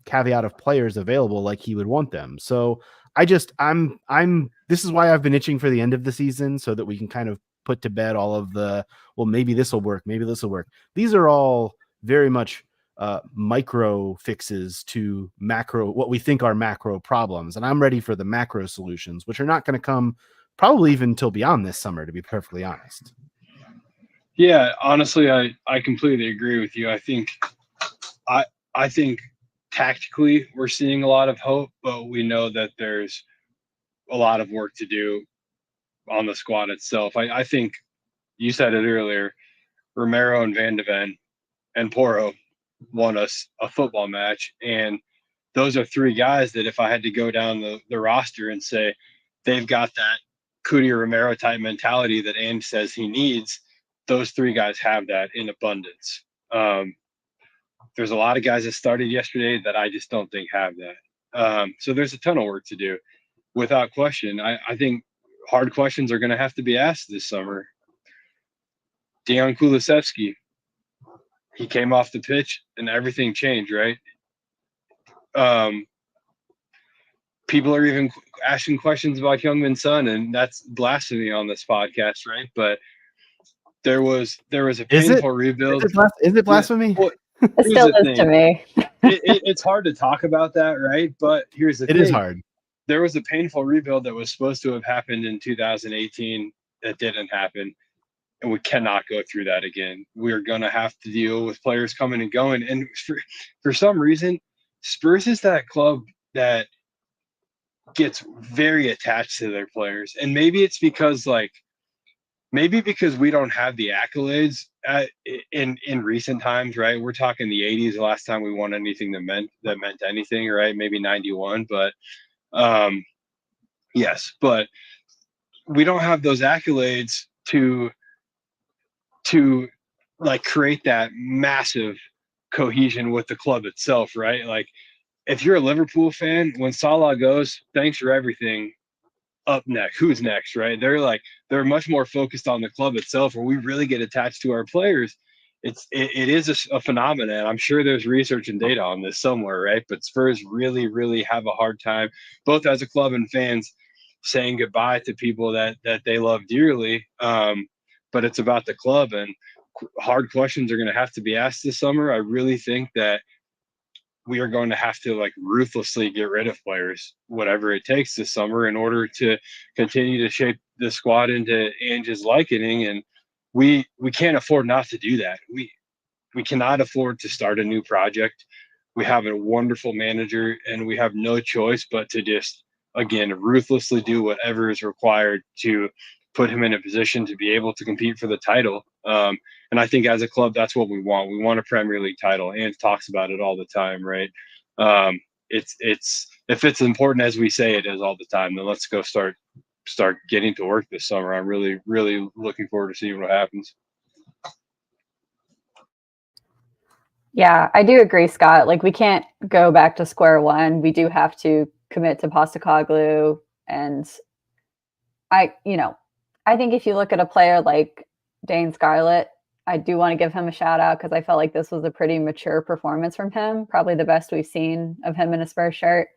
caveat of players available like he would want them. So this is why I've been itching for the end of the season so that we can kind of put to bed all of the, well, maybe this will work. Maybe this will work. These are all very much micro fixes to macro, what we think are macro problems. And I'm ready for the macro solutions, which are not going to come probably even until beyond this summer, to be perfectly honest. Yeah, honestly, I completely agree with you. I think tactically we're seeing a lot of hope, but we know that there's a lot of work to do on the squad itself. I think you said it earlier, Romero and Van de Ven and Porro won us a football match. And those are three guys that if I had to go down the roster and say they've got that Cudi Romero type mentality that Ange says he needs, those three guys have that in abundance. There's a lot of guys that started yesterday that I just don't think have that. So there's a ton of work to do. Without question, I think hard questions are going to have to be asked this summer. Dejan Kulusevski, he came off the pitch and everything changed, right? People are even asking questions about Heung-min Son, and that's blasphemy on this podcast, right? But there was a painful rebuild. Is it blasphemy? Well, It still is to me. It's hard to talk about that, right? But here's the thing. It is hard. There was a painful rebuild that was supposed to have happened in 2018 that didn't happen. And we cannot go through that again. We're going to have to deal with players coming and going. And for some reason, Spurs is that club that gets very attached to their players. And maybe it's because we don't have the accolades in recent times, right? We're talking the 80s, the last time we won anything that meant anything, right? Maybe 91, but yes, but we don't have those accolades to like create that massive cohesion with the club itself, right? Like if you're a Liverpool fan, when Salah goes, thanks for everything, up next, who's next, right? They're much more focused on the club itself, where we really get attached to our players. It is a phenomenon. I'm sure there's research and data on this somewhere, right? But Spurs really, really have a hard time, both as a club and fans, saying goodbye to people that they love dearly. But it's about the club, and hard questions are going to have to be asked this summer. I really think that we are going to have to ruthlessly get rid of players, whatever it takes this summer, in order to continue to shape the squad into Ange's likening. And we can't afford not to do that. We cannot afford to start a new project. We have a wonderful manager, and we have no choice but to just, again, ruthlessly do whatever is required to put him in a position to be able to compete for the title. And I think as a club, that's what we want. We want a Premier League title. And talks about it all the time, right? It's if it's important as we say it is all the time, then let's go start getting to work this summer. I'm really, really looking forward to seeing what happens. Yeah, I do agree, Scott. We can't go back to square one. We do have to commit to Postecoglou. And I think if you look at a player like Dane Scarlett, I do want to give him a shout out because I felt like this was a pretty mature performance from him. Probably the best we've seen of him in a Spurs shirt,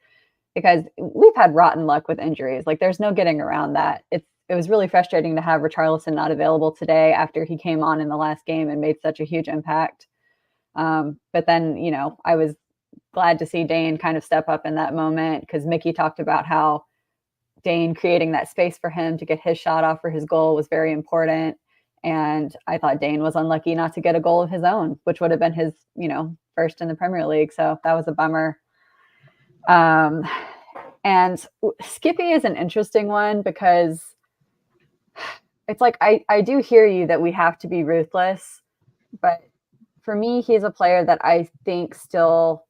because we've had rotten luck with injuries. There's no getting around that. It was really frustrating to have Richarlison not available today after he came on in the last game and made such a huge impact. But then, I was glad to see Dane kind of step up in that moment, because Mickey talked about how Dane creating that space for him to get his shot off for his goal was very important. And I thought Dane was unlucky not to get a goal of his own, which would have been his, first in the Premier League. So that was a bummer. And Skippy is an interesting one, because it's I do hear you that we have to be ruthless, but for me, he's a player that I think still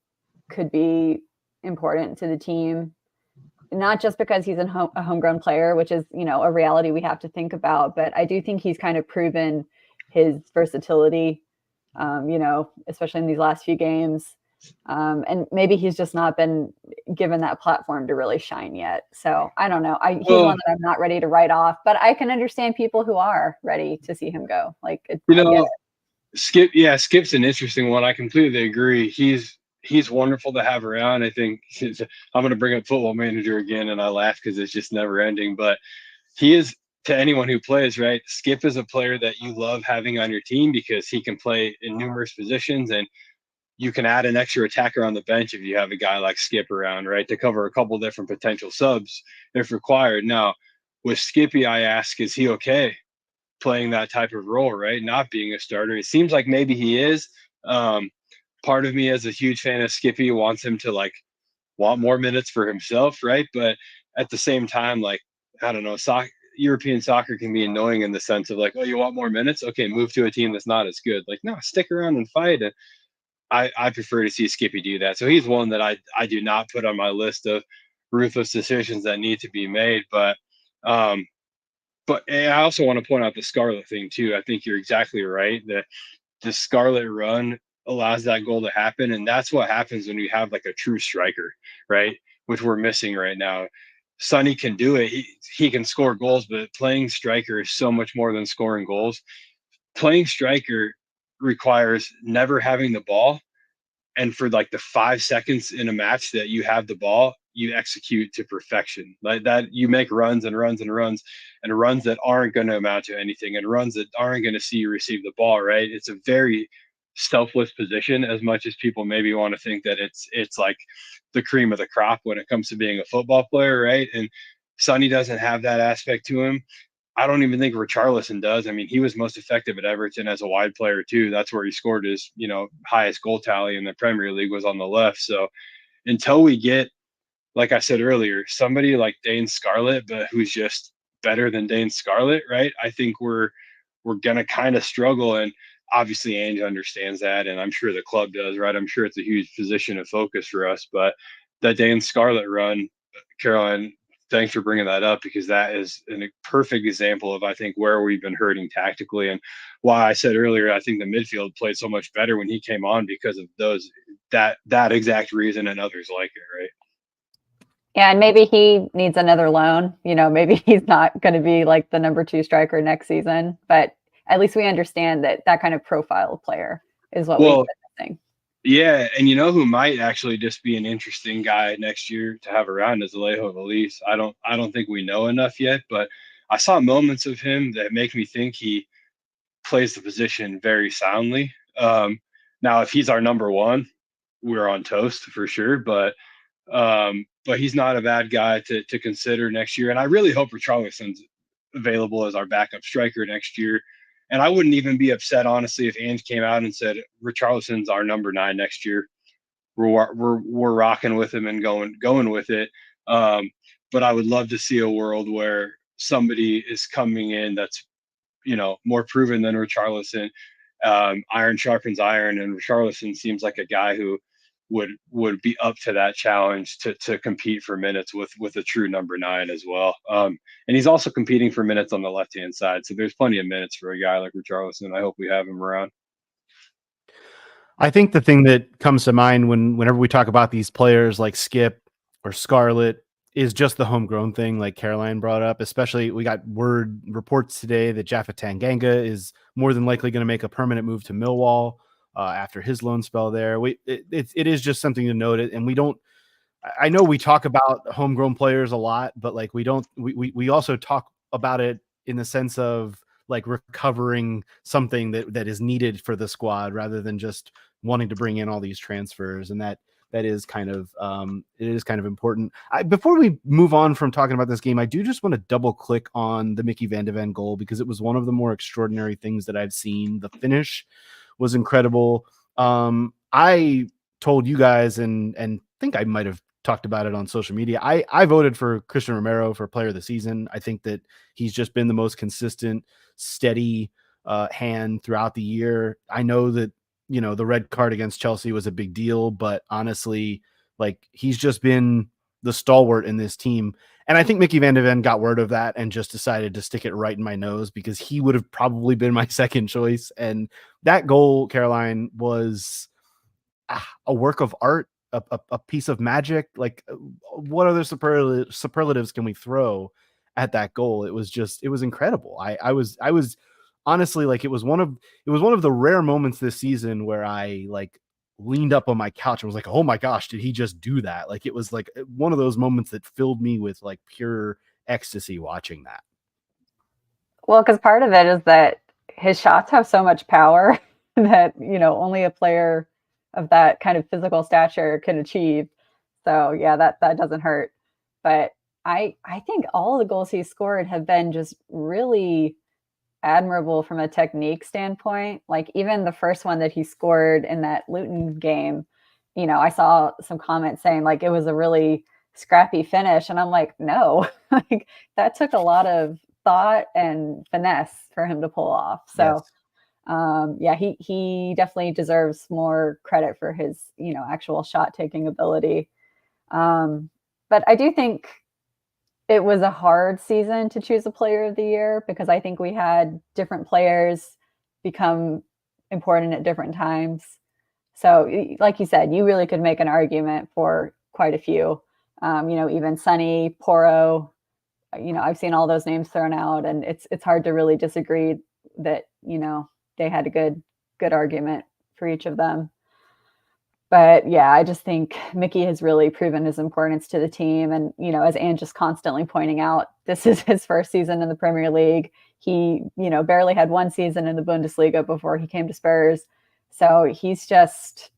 could be important to the team. Not just because he's a homegrown player, which is, a reality we have to think about, but I do think he's kind of proven his versatility especially in these last few games. And maybe he's just not been given that platform to really shine yet. So I don't know. He's one that I'm not ready to write off, but I can understand people who are ready to see him go. Skip's an interesting one. I completely agree. He's wonderful to have around. I think I'm going to bring up Football Manager again, and I laugh because it's just never ending. But he is, to anyone who plays, right? Skip is a player that you love having on your team because he can play in numerous positions, and you can add an extra attacker on the bench if you have a guy like Skip around, right, to cover a couple different potential subs if required. Now, with Skippy, I ask, is he okay playing that type of role, right? Not being a starter. It seems like maybe he is. Part of me as a huge fan of Skippy wants him to want more minutes for himself, right? But at the same time, I don't know, European soccer can be annoying in the sense of oh, you want more minutes? Okay, move to a team that's not as good. No, stick around and fight. And I prefer to see Skippy do that. So he's one that I do not put on my list of ruthless decisions that need to be made. But I also want to point out the Scarlett thing too. I think you're exactly right that the Scarlett run allows that goal to happen. And that's what happens when you have a true striker, right? Which we're missing right now. Sonny can do it. He can score goals, but playing striker is so much more than scoring goals. Playing striker requires never having the ball. And for the 5 seconds in a match that you have the ball, you execute to perfection. Like that, you make runs and runs and runs and runs that aren't going to amount to anything and runs that aren't going to see you receive the ball, right? It's a very selfless position, as much as people maybe want to think that it's like the cream of the crop when it comes to being a football player, right? And Sonny doesn't have that aspect to him. I don't even think Richarlison does. I mean, he was most effective at Everton as a wide player too. That's where he scored his, highest goal tally in the Premier League was on the left. So until we get, like I said earlier, somebody like Dane Scarlett, but who's just better than Dane Scarlett, right? I think we're gonna kind of struggle. And obviously Ange understands that, and I'm sure the club does, right? I'm sure it's a huge position of focus for us. But that Dane Scarlett run, Caroline, thanks for bringing that up, because that is a perfect example of, I think, where we've been hurting tactically, and why I said earlier I think the midfield played so much better when he came on, because of that exact reason and others like it, right? Yeah, and maybe he needs another loan. Maybe he's not going to be like the number 2 striker next season, but at least we understand that kind of profile of player is what we've been missing. Yeah, and who might actually just be an interesting guy next year to have around is Alejo Veliz. I don't think we know enough yet, but I saw moments of him that make me think he plays the position very soundly. Now, if he's our number 1, we're on toast for sure, but he's not a bad guy to consider next year. And I really hope Richarlison's available as our backup striker next year. And I wouldn't even be upset, honestly, if Ange came out and said Richarlison's our number 9 next year. We're rocking with him and going with it. But I would love to see a world where somebody is coming in that's more proven than Richarlison. Iron sharpens iron, and Richarlison seems like a guy who would be up to that challenge to compete for minutes with a true number 9 as well. And he's also competing for minutes on the left-hand side. So there's plenty of minutes for a guy like Richarlison. I hope we have him around. I think the thing that comes to mind whenever we talk about these players like Skip or Scarlett is just the homegrown thing, like Caroline brought up. Especially, we got reports today that Jaffa Tanganga is more than likely going to make a permanent move to Millwall after his loan spell there. It is just something to note. And we don't. I know we talk about homegrown players a lot, but we also talk about it in the sense of recovering something that is needed for the squad, rather than just wanting to bring in all these transfers. And that is kind of it is kind of important. Before we move on from talking about this game, I do just want to double click on the Mickey Van de Ven goal, because it was one of the more extraordinary things that I've seen. The finish was incredible. I told you guys, and think I might have talked about it on social media. I voted for Christian Romero for player of the season. I think that he's just been the most consistent, steady hand throughout the year. I know that, the red card against Chelsea was a big deal, but honestly, he's just been the stalwart in this team. And I think Mickey Van de Ven got word of that and just decided to stick it right in my nose, because he would have probably been my second choice. And that goal, Caroline, was a work of art, a piece of magic. Like, what other superlatives can we throw at that goal? It was incredible. I was honestly, like, it was one of the rare moments this season where I like leaned up on my couch and was like, oh my gosh, did he just do that? Like, it was like one of those moments that filled me with like pure ecstasy watching that. Well, because part of it is that his shots have so much power that, only a player of that kind of physical stature can achieve. So yeah, that doesn't hurt. But I think all the goals he scored have been just really admirable from a technique standpoint. Like, even the first one that he scored in that Luton game, I saw some comments saying like it was a really scrappy finish, and I'm like, no, like that took a lot of thought and finesse for him to pull off. So yeah, he definitely deserves more credit for his actual shot taking ability. But I do think it was a hard season to choose a player of the year, because I think we had different players become important at different times. So like you said, you really could make an argument for quite a few. Even Sonny, Porro, I've seen all those names thrown out, and it's hard to really disagree that, they had a good argument for each of them. But yeah, I just think Mickey has really proven his importance to the team. And, as Anne just constantly pointing out, this is his first season in the Premier League. He, barely had one season in the Bundesliga before he came to Spurs. So he's just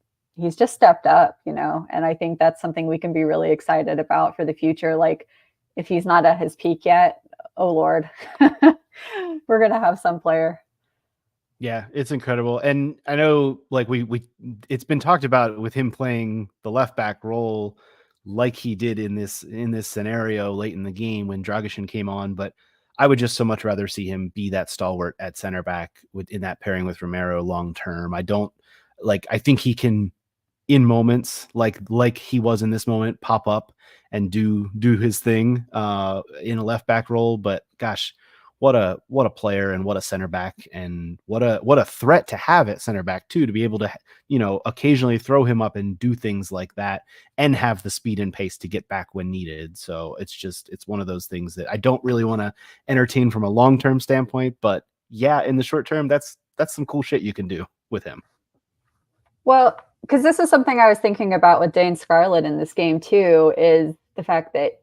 stepped up, and I think that's something we can be really excited about for the future. Like, if he's not at his peak yet, oh Lord, we're going to have some player. Yeah, it's incredible. And I know, like, it's been talked about with him playing the left back role like he did in this scenario late in the game when Dragusin came on, but I would just so much rather see him be that stalwart at center back in that pairing with Romero long term. I think he can, in moments like he was in this moment, pop up and do his thing in a left back role. But gosh, what a player, and what a center back, and what a threat to have at center back too, to be able to occasionally throw him up and do things like that, and have the speed and pace to get back when needed. So it's one of those things that I don't really want to entertain from a long-term standpoint, but yeah, in the short term, that's some cool shit you can do with him. Well, because this is something I was thinking about with Dane Scarlett in this game too, is the fact that,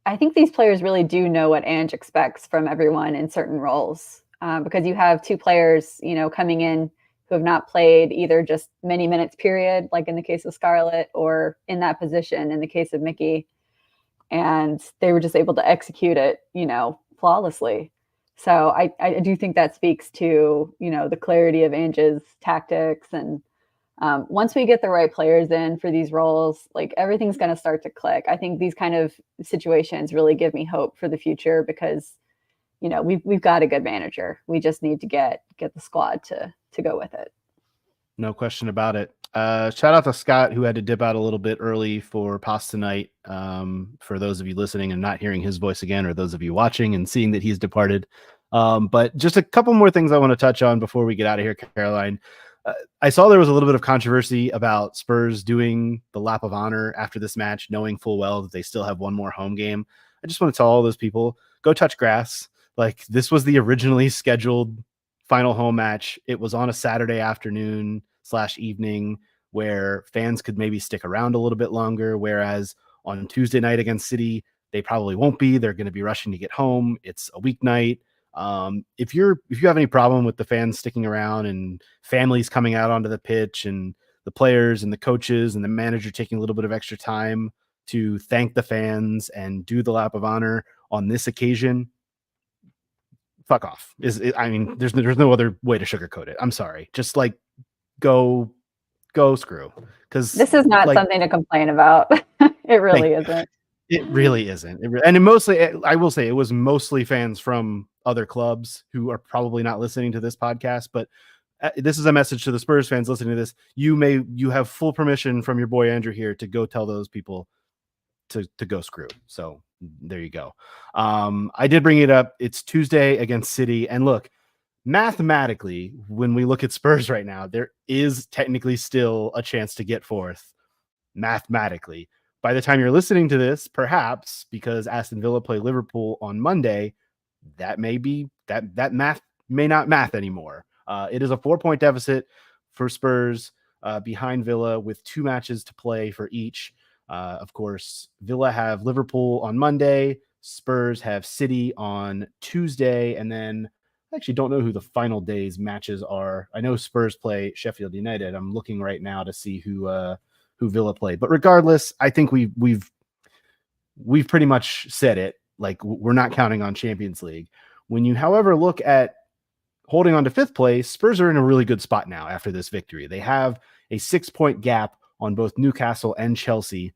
I think these players really do know what Ange expects from everyone in certain roles, because you have two players, coming in who have not played either just many minutes period, like in the case of Scarlett, or in that position in the case of Mickey. And they were just able to execute it, flawlessly. So I do think that speaks to, the clarity of Ange's tactics. And once we get the right players in for these roles, like, everything's going to start to click. I think these kind of situations really give me hope for the future, because, we've got a good manager. We just need to get the squad to go with it. No question about it. Shout out to Scott, who had to dip out a little bit early for pasta night. For those of you listening and not hearing his voice again, or those of you watching and seeing that he's departed. But just a couple more things I want to touch on before we get out of here, Caroline. I saw there was a little bit of controversy about Spurs doing the lap of honor after this match, knowing full well that they still have one more home game. I just want to tell all those people, go touch grass. Like, this was the originally scheduled final home match. It was on a Saturday afternoon / evening where fans could maybe stick around a little bit longer. Whereas on Tuesday night against City, they probably won't be. They're going to be rushing to get home. It's a weeknight. If you have any problem with the fans sticking around and families coming out onto the pitch, and the players and the coaches and the manager taking a little bit of extra time to thank the fans and do the lap of honor on this occasion, fuck off. There's no other way to sugarcoat it. I'm sorry. Just like, go screw. Because this is not something to complain about. It really isn't. It really isn't. And mostly, I will say, it was mostly fans from other clubs who are probably not listening to this podcast. But this is a message to the Spurs fans listening to this. You have full permission from your boy Andrew here to go tell those people to go screw. So there you go. I did bring it up. It's Tuesday against City. And look, mathematically, when we look at Spurs right now, there is technically still a chance to get fourth. Mathematically. By the time you're listening to this, perhaps because Aston Villa play Liverpool on Monday, that may be that math may not math anymore. It is a 4-point deficit for Spurs behind Villa with 2 matches to play for each. Of course, Villa have Liverpool on Monday. Spurs have City on Tuesday. And then I actually don't know who the final day's matches are. I know Spurs play Sheffield United. I'm looking right now to see who Villa play. But regardless, I think we've pretty much said it. Like, we're not counting on Champions League. When you, however, look at holding on to 5th place, Spurs are in a really good spot now after this victory. They have a 6-point gap on both Newcastle and Chelsea,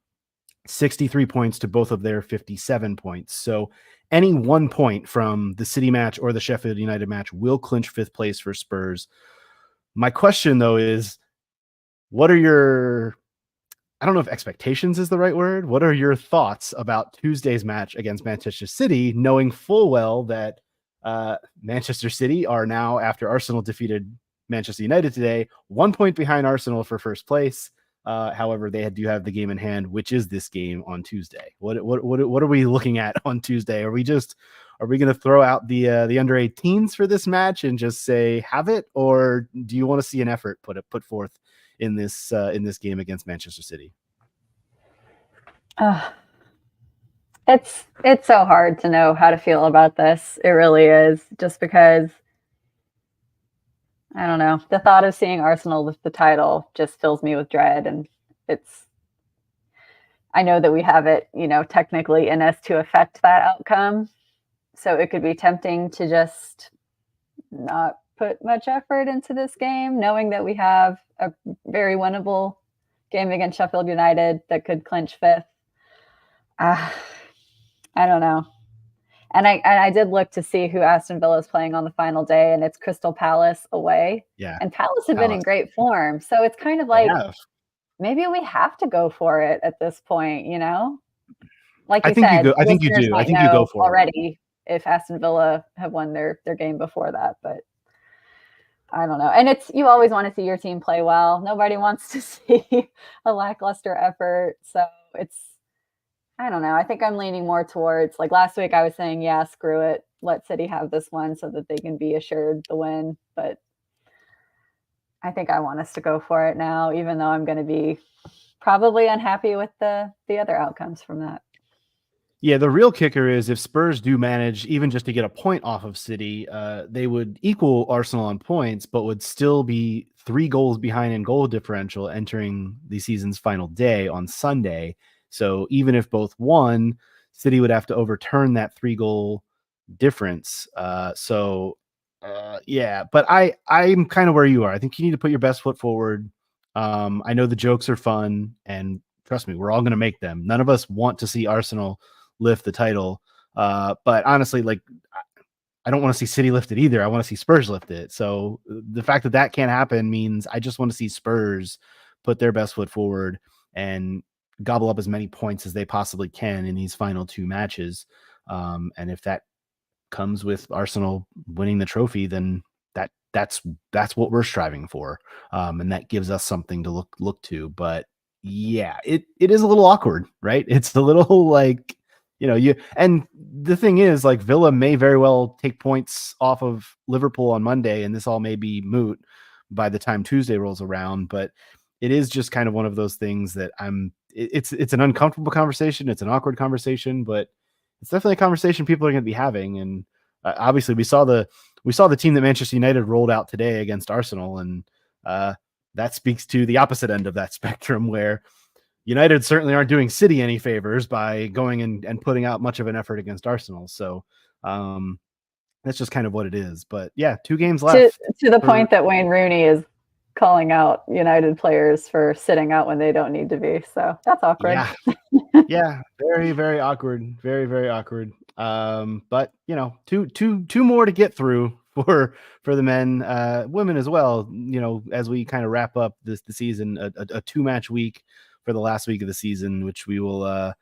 63 points to both of their 57 points. So any 1 point from the City match or the Sheffield United match will clinch 5th place for Spurs. My question, though, is what are your, I don't know if expectations is the right word. What are your thoughts about Tuesday's match against Manchester City, knowing full well that Manchester City are now, after Arsenal defeated Manchester United today, 1 point behind Arsenal for first place. However, they do have the game in hand, which is this game on Tuesday. What are we looking at on Tuesday? Are we going to throw out the under 18s for this match and just say have it, or do you want to see an effort put forth in this game against Manchester City? It's so hard to know how to feel about this. It really is, just because I don't know. The thought of seeing Arsenal lift the title just fills me with dread. And I know that we have it, technically in us to affect that outcome. So it could be tempting to just not put much effort into this game, knowing that we have a very winnable game against Sheffield United that could clinch 5th. I don't know. And I did look to see who Aston Villa is playing on the final day, and it's Crystal Palace away. Yeah. And Palace have been in great form. So it's kind of like, maybe we have to go for it at this point, Like you said, I think you do. I think you go for already it. If Aston Villa have won their game before that. But I don't know. And you always want to see your team play well. Nobody wants to see a lackluster effort. So I don't know. I think I'm leaning more towards, like last week I was saying, yeah, screw it. Let City have this one so that they can be assured the win. But I think I want us to go for it now, even though I'm going to be probably unhappy with the other outcomes from that. Yeah, the real kicker is if Spurs do manage even just to get a point off of City, they would equal Arsenal on points, but would still be 3 goals behind in goal differential entering the season's final day on Sunday. So even if both won, City would have to overturn that 3-goal difference. Yeah, but I'm kind of where you are. I think you need to put your best foot forward. I know the jokes are fun, and trust me, we're all going to make them. None of us want to see Arsenal lift the title. But honestly, like, I don't want to see City lift it either. I want to see Spurs lift it. So the fact that can't happen means I just want to see Spurs put their best foot forward and gobble up as many points as they possibly can in these final 2 matches. And if that comes with Arsenal winning the trophy, then that's what we're striving for. And that gives us something to look to. But yeah, it is a little awkward, right? It's a little like, and the thing is, like, Villa may very well take points off of Liverpool on Monday, and this all may be moot by the time Tuesday rolls around. But it is just kind of one of those things that it's an uncomfortable conversation. It's an awkward conversation, but it's definitely a conversation people are going to be having. And obviously we saw the team that Manchester United rolled out today against Arsenal. And that speaks to the opposite end of that spectrum, where United certainly aren't doing City any favors by going and putting out much of an effort against Arsenal. So that's just kind of what it is. But yeah, 2 games left. To the point that Wayne Rooney is calling out United players for sitting out when they don't need to be. So that's awkward. Yeah. Yeah. Very, very awkward. Very, very awkward. But two more to get through for the men, women as well, as we kind of wrap up the season, a 2-match week for the last week of the season, which we will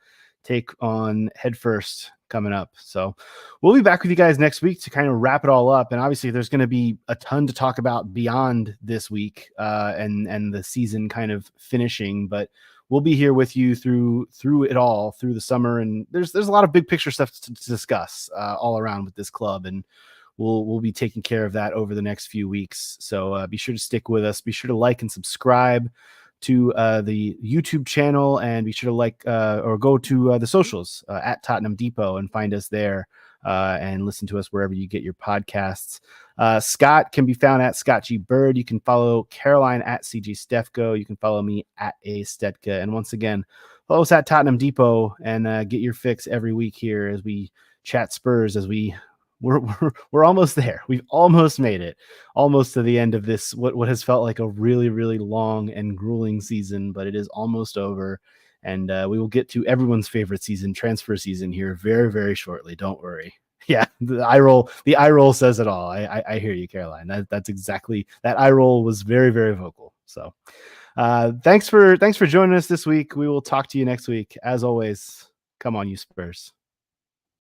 take on headfirst coming up. So we'll be back with you guys next week to kind of wrap it all up. And obviously there's going to be a ton to talk about beyond this week and the season kind of finishing, but we'll be here with you through it all through the summer. And there's a lot of big picture stuff to discuss all around with this club. And we'll be taking care of that over the next few weeks. So be sure to stick with us. Be sure to like and subscribe to the YouTube channel, and be sure to like or go to the socials at Tottenham Depot and find us there and listen to us wherever you get your podcasts. Scott can be found at Scott G. Bird. You can follow Caroline at CG Stefko. You can follow me at A Stetka. And once again, follow us at Tottenham Depot and get your fix every week here as we chat Spurs as we're almost there. We've almost made it, almost to the end of this, what has felt like a really, really long and grueling season, but it is almost over. And we will get to everyone's favorite season, transfer season, here very, very shortly. Don't worry. Yeah, the eye roll says it all. I hear you, Caroline. That's exactly, that eye roll was very, very vocal. So thanks for joining us this week. We will talk to you next week. As always, come on, you Spurs.